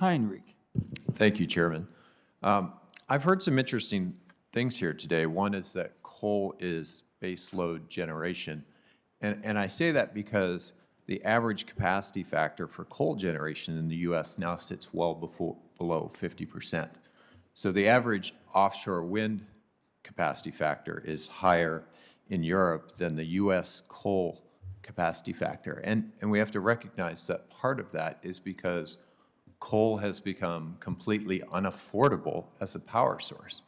Heinrich. Thank you, Chairman. I've heard some interesting things here today. One is that coal is base load generation. And I say that because the average capacity factor for coal generation in the U.S. now sits well below 50%. So the average offshore wind capacity factor is higher in Europe than the U.S. coal capacity factor. And we have to recognize that part of that is because coal has become completely unaffordable as a power source.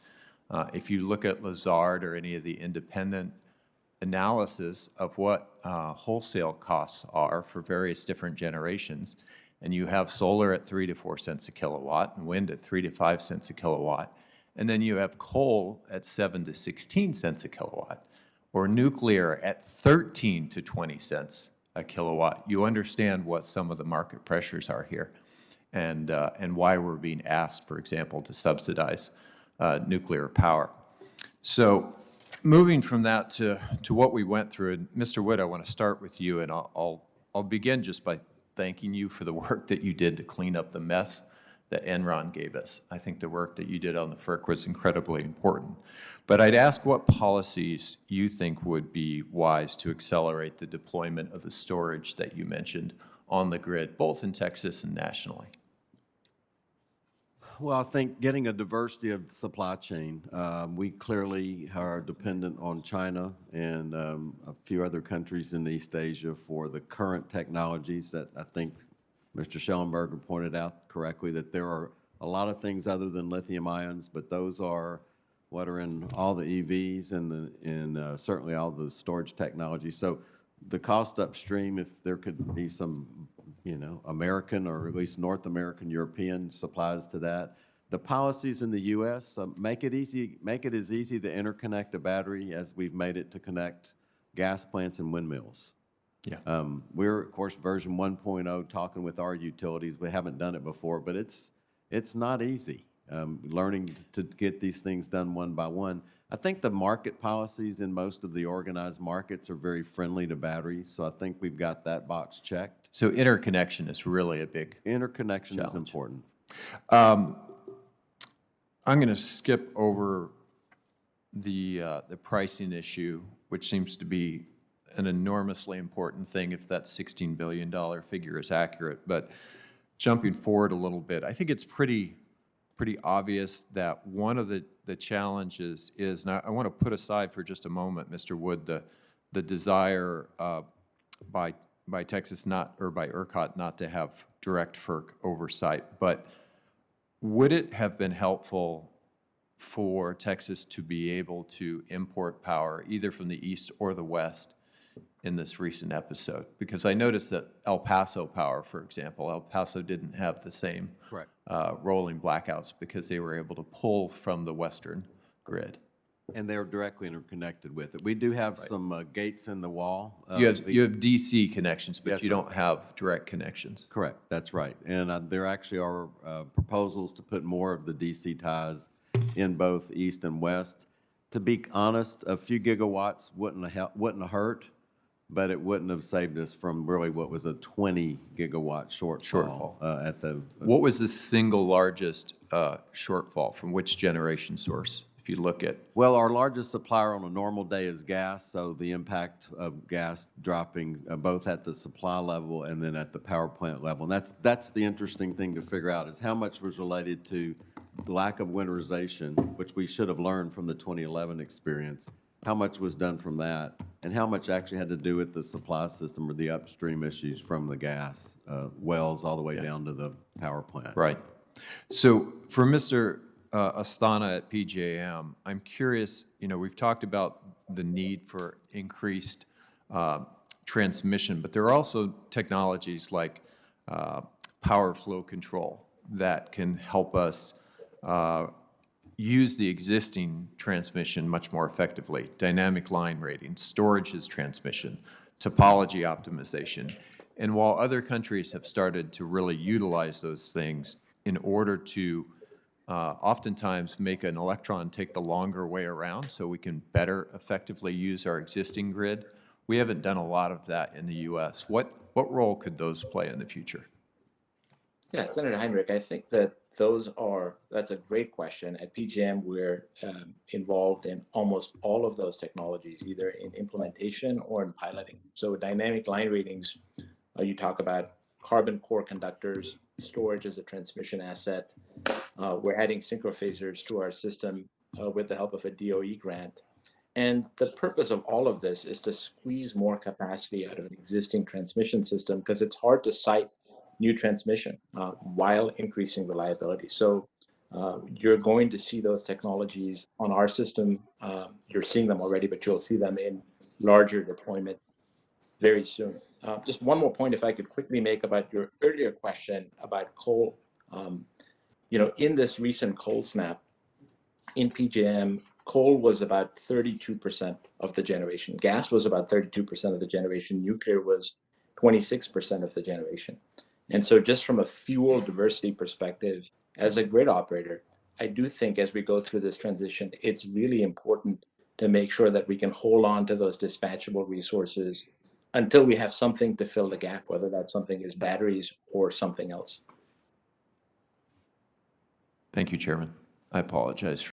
If you look at Lazard or any of the independent analysis of what wholesale costs are for various different generations, and you have solar at 3 to 4 cents a kilowatt and wind at 3 to 5 cents a kilowatt, and then you have coal at 7 to 16 cents a kilowatt, or nuclear at 13 to 20 cents a kilowatt, you understand what some of the market pressures are here and why we're being asked, for example, to subsidize nuclear power. So moving from that to what we went through, and Mr. Wood, I want to start with you, and I'll begin just by thanking you for the work that you did to clean up the mess that Enron gave us. I think the work that you did on the FERC was incredibly important. But I'd ask what policies you think would be wise to accelerate the deployment of the storage that you mentioned on the grid, both in Texas and nationally. Well, I think getting a diversity of supply chain. We clearly are dependent on China and a few other countries in East Asia for the current technologies that I think Mr. Schellenberger pointed out correctly, that there are a lot of things other than lithium ions, but those are what are in all the EVs and certainly all the storage technology. So the cost upstream, if there could be some, American or at least North American, European supplies to that. The policies in the U.S. Make it as easy to interconnect a battery as we've made it to connect gas plants and windmills. Yeah. We're, of course, version 1.0 talking with our utilities. We haven't done it before, but it's not easy learning to get these things done one by one. I think the market policies in most of the organized markets are very friendly to batteries, so I think we've got that box checked. So interconnection is really a big Interconnection challenge. is important. I'm going to skip over the pricing issue, which seems to be an enormously important thing if that $16 billion figure is accurate. But jumping forward a little bit, I think it's pretty obvious that one of the challenges is, and I want to put aside for just a moment, Mr. Wood, the desire by Texas or by ERCOT not to have direct FERC oversight, but would it have been helpful for Texas to be able to import power either from the east or the west in this recent episode? Because I noticed that El Paso Power, for example, El Paso didn't have the same rolling blackouts because they were able to pull from the western grid. And they're directly interconnected with it. We do have some gates in the wall. You have DC connections, but Yes, you don't have direct connections. Correct, that's right. And there actually are proposals to put more of the DC ties in both east and west. To be honest, a few gigawatts wouldn't have hurt, but it wouldn't have saved us from really what was a 20 gigawatt shortfall. What was the single largest shortfall from which generation source? If you look at, well, our largest supplier on a normal day is gas, so the impact of gas dropping both at the supply level and then at the power plant level. And that's the interesting thing to figure out, is how much was related to the lack of winterization, which we should have learned from the 2011 experience. How much was done from that, and how much actually had to do with the supply system or the upstream issues from the gas wells all the way down to the power plant. right. So for Mr. Astana at PJM, I'm curious, we've talked about the need for increased transmission, but there are also technologies like power flow control that can help us use the existing transmission much more effectively. Dynamic line rating, storages transmission, topology optimization. And while other countries have started to really utilize those things in order to oftentimes make an electron take the longer way around so we can better effectively use our existing grid, we haven't done a lot of that in the U.S. What role could those play in the future? Yeah, Senator Heinrich, I think that that's a great question. At PJM, we're involved in almost all of those technologies, either in implementation or in piloting. So dynamic line readings, you talk about carbon core conductors, storage as a transmission asset. We're adding synchrophasers to our system with the help of a DOE grant. And the purpose of all of this is to squeeze more capacity out of an existing transmission system because it's hard to site new transmission while increasing reliability. So you're going to see those technologies on our system. You're seeing them already, but you'll see them in larger deployment very soon. Just one more point, if I could quickly make about your earlier question about coal. Um, in this recent cold snap, in PJM, coal was about 32% of the generation. Gas was about 32% of the generation. Nuclear was 26% of the generation. And so, just from a fuel diversity perspective, as a grid operator, I do think as we go through this transition, it's really important to make sure that we can hold on to those dispatchable resources until we have something to fill the gap, whether that something is batteries or something else. Thank you, Chairman. I apologize